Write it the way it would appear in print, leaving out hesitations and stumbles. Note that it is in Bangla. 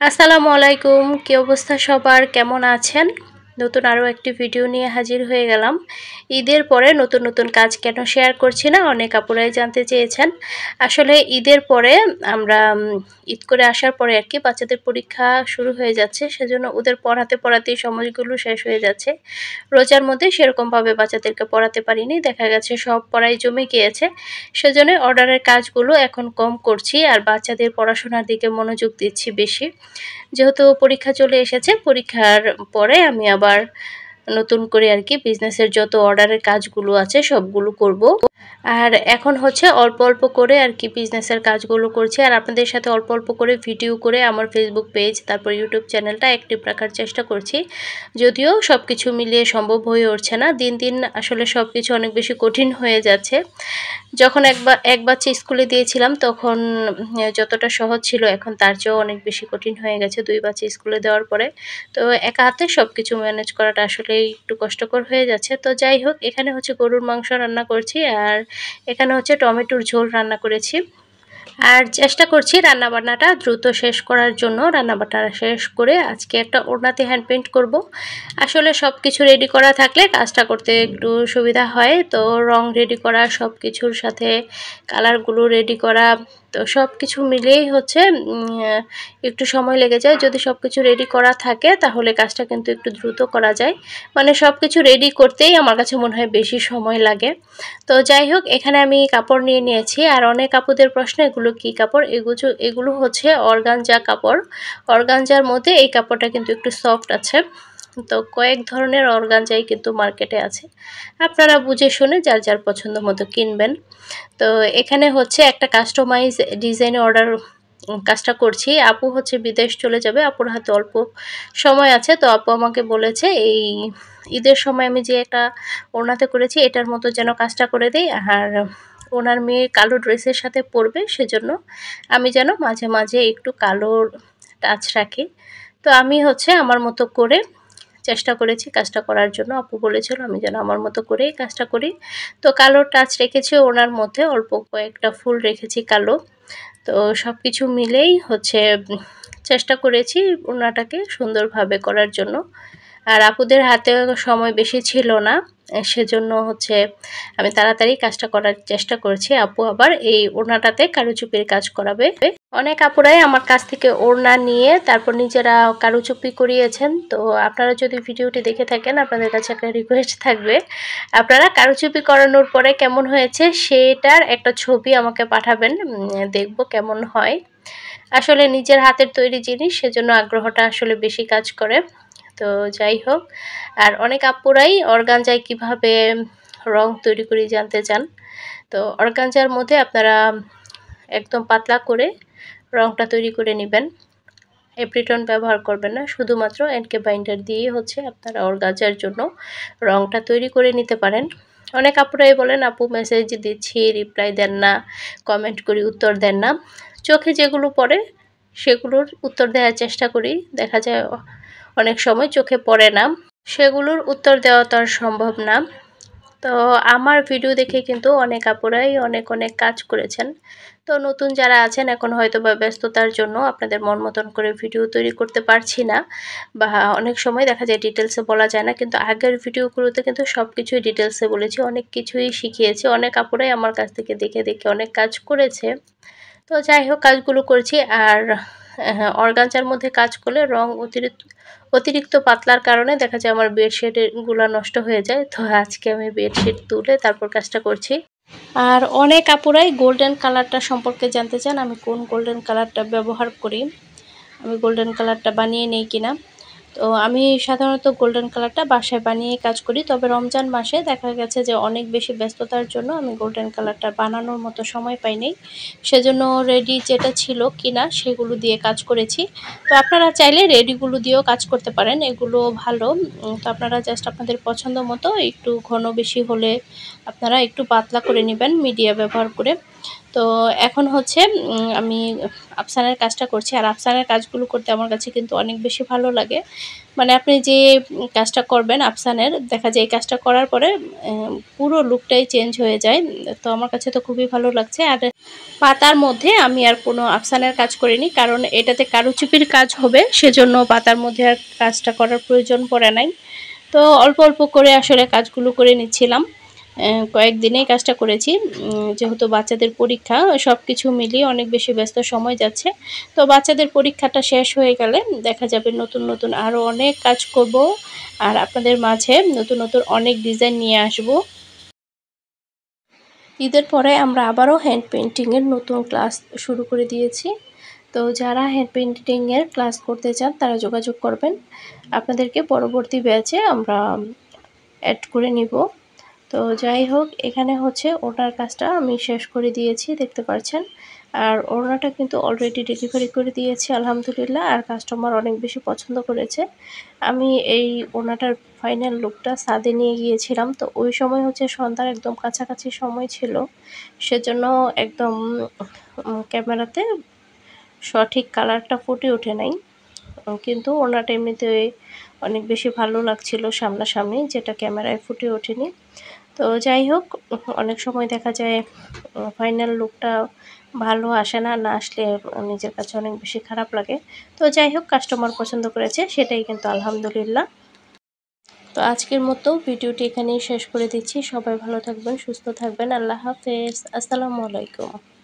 আসসালামু আলাইকুম, কি অবস্থা সবার, কেমন আছেন? নতুন আরও একটি ভিডিও নিয়ে হাজির হয়ে গেলাম। ঈদের পরে নতুন নতুন কাজ কেন শেয়ার করছি না, অনেক আপুরাই জানতে চেয়েছেন। আসলে ঈদের পরে আমরা ঈদ করে আসার পরে আর কি বাচ্চাদের পরীক্ষা শুরু হয়ে যাচ্ছে, সেজন্য ওদের পড়াতে পড়াতেই সময়গুলো শেষ হয়ে যাচ্ছে। রোজার মধ্যে সেরকমভাবে বাচ্চাদেরকে পড়াতে পারিনি, দেখা গেছে সব পড়াই জমে গিয়েছে। সেজন্য অর্ডারের কাজগুলো এখন কম করছি আর বাচ্চাদের পড়াশোনার দিকে মনোযোগ দিচ্ছি বেশি। যেহেতু পরীক্ষা চলে এসেছে, পরীক্ষার পরে আমি আবার নতুন করে আর কি বিজনেসের যত অর্ডারের কাজগুলো আছে সবগুলো করব। আর এখন হচ্ছে অল্প অল্প করে আর কি বিজনেসের কাজগুলো করছি, আর আপনাদের সাথে অল্প অল্প করে ভিডিও করে আমার ফেসবুক পেজ তারপর ইউটিউব চ্যানেলটা অ্যাক্টিভ রাখার চেষ্টা করছি। যদিও সব কিছু মিলিয়ে সম্ভব হয়ে উঠছে না, দিন দিন আসলে সব কিছু অনেক বেশি কঠিন হয়ে যাচ্ছে। যখন এক বাচ্চা স্কুলে দিয়েছিলাম তখন যতটা সহজ ছিল এখন তার চেয়েও অনেক বেশি কঠিন হয়ে গেছে 2 বাচ্চা স্কুলে দেওয়ার পরে। তো একা হাতে সব কিছু ম্যানেজ করাটা আসলেই একটু কষ্টকর হয়ে যাচ্ছে। তো যাই হোক, এখানে হচ্ছে গরুর মাংস রান্না করছি আর এখানে হচ্ছে টমেটোর ঝোল রান্না করেছি। আর চেষ্টা করছি রান্নাবান্নাটা দ্রুত শেষ করার জন্য। রান্নাবান্না শেষ করে আজকে একটা ওড়নাতে হ্যান্ড পেইন্ট করব। আসলে সব কিছু রেডি করা থাকলে কাজটা করতে একটু সুবিধা হয়। তো রং রেডি করা, সব কিছুর সাথে কালারগুলো রেডি করা, তো সব কিছু মিলিয়েই হচ্ছে একটু সময় লেগে যায়। যদি সব কিছু রেডি করা থাকে তাহলে কাজটা কিন্তু একটু দ্রুত করা যায়। মানে সব কিছু রেডি করতেই আমার কাছে মনে হয় বেশি সময় লাগে। তো যাই হোক, এখানে আমি কাপড় নিয়ে নিয়েছি। আর অনেক আপুদের প্রশ্ন, এগুলো কি কাপড়? এগুলো হচ্ছে অর্গানজা কাপড়। অর্গানজার মধ্যে এই কাপড়টা কিন্তু একটু সফট আছে। তো কয়েক ধরনের অর্গানজাই কিন্তু মার্কেটে আছে, আপনারা বুঝে শুনে যার যার পছন্দ মতো কিনবেন। তো এখানে হচ্ছে একটা কাস্টমাইজ ডিজাইনে অর্ডার কাজটা করছি। আপু হচ্ছে বিদেশ চলে যাবে, আপুর হাতে অল্প সময় আছে। তো আপু আমাকে বলেছে এই ঈদের সময় আমি যে একটা ওড়নাতে করেছি এটার মতো যেন কাজটা করে দিই, আর ওনার মেয়ে কালো ড্রেসের সাথে পরবে, সেজন্য আমি যেন মাঝে মাঝে একটু কালো টাচ রাখি। তো আমি হচ্ছে আমার মতো করে চেষ্টা করেছি কাজটা করার জন্য। আপু বলেছিল আমি যেন আমার মতো করেই কাজটা করি। তো কালো টাচ রেখেছি ওনার মধ্যে, অল্প কয়েকটা ফুল রেখেছি কালো। তো সব কিছু মিলেই হচ্ছে চেষ্টা করেছি ওনাটাকে সুন্দরভাবে করার জন্য। আর আপুদের হাতে সময় বেশি ছিল না, সেজন্য হচ্ছে আমি তাড়াতাড়ি কাজটা করার চেষ্টা করছি। আপু আবার এই ওড়নাটাতে কারুচুপির কাজ করাবে। অনেক আপুরাই আমার কাছ থেকে ওড়না নিয়ে তারপর নিজেরা কারুচুপি করিয়েছেন। তো আপনারা যদি ভিডিওটি দেখে থাকেন, আপনাদের কাছে একটা রিকোয়েস্ট থাকবে, আপনারা কারুচুপি করানোর পরে কেমন হয়েছে সেটার একটা ছবি আমাকে পাঠাবেন, দেখব কেমন হয়। আসলে নিজের হাতের তৈরি জিনিস, সেজন্য আগ্রহটা আসলে বেশি কাজ করে। তো যাই হোক, আর অনেক আপুরাই অর্গানজায় কিভাবে রং তৈরি করি জানতে চান। তো অর্গানজার মধ্যে আপনারা একদম পাতলা করে রংটা তৈরি করে নেবেন, এপ্রিটন ব্যবহার করবেন না, শুধুমাত্র এনকে বাইন্ডার দিয়ে হচ্ছে আপনারা অর্গানজার জন্য রংটা তৈরি করে নিতে পারেন। অনেক আপুরাই বলেন আপু মেসেজ দিচ্ছি রিপ্লাই দেন না, কমেন্ট করি উত্তর দেন না। চোখে যেগুলো পড়ে সেগুলোর উত্তর দেওয়ার চেষ্টা করি, দেখা যায় অনেক সময় চোখে পড়ে না, সেগুলোর উত্তর দেওয়া তো আর সম্ভব না। তো আমার ভিডিও দেখে কিন্তু অনেক আপুরাই অনেক অনেক কাজ করেছেন। তো নতুন যারা আছেন এখন হয়তো বা ব্যস্ততার জন্য আপনাদের মন মতন করে ভিডিও তৈরি করতে পারছি না, বা অনেক সময় দেখা যায় ডিটেলসে বলা যায় না, কিন্তু আগের ভিডিওগুলোতে কিন্তু সব কিছুই ডিটেলসে বলেছি, অনেক কিছুই শিখিয়েছি। অনেক আপুরাই আমার কাছ থেকে দেখে দেখে অনেক কাজ করেছে। তো যাই হোক, কাজগুলো করছি। আর অর্গানজার মধ্যে কাজ করলে রং অতিরিক্ত পাতলার কারণে দেখা যায় আমার বেডশিটগুলো নষ্ট হয়ে যায়। তো আজকে আমি বেডশিট তুলে তারপর কাজটা করছি। আর অনেক আপুরাই গোল্ডেন কালারটা সম্পর্কে জানতে চান, আমি কোন গোল্ডেন কালারটা ব্যবহার করি, আমি গোল্ডেন কালারটা বানিয়ে নেই কিনা। তো আমি সাধারণত গোল্ডেন কালারটা বাসায় বানিয়ে কাজ করি, তবে রমজান মাসে দেখা গেছে যে অনেক বেশি ব্যস্ততার জন্য আমি গোল্ডেন কালারটা বানানোর মতো সময় পাইনি, সেজন্য রেডি যেটা ছিল কিনা সেগুলো দিয়ে কাজ করেছি। তো আপনারা চাইলে রেডিগুলো দিয়েও কাজ করতে পারেন, এগুলো ভালো। তো আপনারা জাস্ট আপনাদের পছন্দ মতো একটু ঘন বেশি হলে আপনারা একটু পাতলা করে নেবেন মিডিয়া ব্যবহার করে। তো এখন হচ্ছে আমি আফসানের কাজটা করছি। আর আফসানের কাজগুলো করতে আমার কাছে কিন্তু অনেক বেশি ভালো লাগে। মানে আপনি যে কাজটা করবেন আফসানের, দেখা যায় এই কাজটা করার পরে পুরো লুকটাই চেঞ্জ হয়ে যায়। তো আমার কাছে তো খুবই ভালো লাগছে। আর পাতার মধ্যে আমি আর কোনো আফসানের কাজ করিনি, কারণ এটাতে কারুচিপির কাজ হবে, সেজন্য পাতার মধ্যে আর কাজটা করার প্রয়োজন পড়ে নাই। তো অল্প অল্প করে আসলে কাজগুলো করে নিচ্ছিলাম। কয়েকদিনেই কাজটা করেছি, যেহেতু বাচ্চাদের পরীক্ষা, সব কিছু মিলিয়ে অনেক বেশি ব্যস্ত সময় যাচ্ছে। তো বাচ্চাদের পরীক্ষাটা শেষ হয়ে গেলে দেখা যাবে নতুন নতুন আরও অনেক কাজ করব, আর আপনাদের মাঝে নতুন নতুন অনেক ডিজাইন নিয়ে আসব। ঈদের পরে আমরা আবারও হ্যান্ড পেইন্টিংয়ের নতুন ক্লাস শুরু করে দিয়েছি। তো যারা হ্যান্ড পেইন্টিংয়ের ক্লাস করতে চান তারা যোগাযোগ করবেন, আপনাদেরকে পরবর্তী ব্যাচে আমরা অ্যাড করে নিব। তো যাই হোক, এখানে হচ্ছে ওড়নার কাজটা আমি শেষ করে দিয়েছি, দেখতে পাচ্ছেন। আর ওড়নাটা কিন্তু অলরেডি ডেলিভারি করে দিয়েছি আলহামদুলিল্লাহ, আর কাস্টমার অনেক বেশি পছন্দ করেছে। আমি এই ওড়নাটার ফাইনাল লুকটা ছাদে নিয়ে গিয়েছিলাম, তো ওই সময় হচ্ছে সন্ধ্যার একদম কাছাকাছি সময় ছিল, সেজন্য একদম ক্যামেরাতে সঠিক কালারটা ফুটে ওঠে নাই। কিন্তু ওড়নাটা এমনিতে অনেক বেশি ভালো লাগছিল সামনাসামনি, যেটা ক্যামেরায় ফুটে ওঠেনি। তো যাই হোক, অনেক সময় দেখা যায় ফাইনাল লুকটা ভালো আসে না, না আসলে নিজের কাছে অনেক বেশি খারাপ লাগে। তো যাই হোক, কাস্টমার পছন্দ করেছে, সেটাই কিন্তু আলহামদুলিল্লাহ। তো আজকের মতো ভিডিওটি এখানেই শেষ করে দিচ্ছি। সবাই ভালো থাকবেন, সুস্থ থাকবেন। আল্লাহ হাফেজ, আসসালামু আলাইকুম।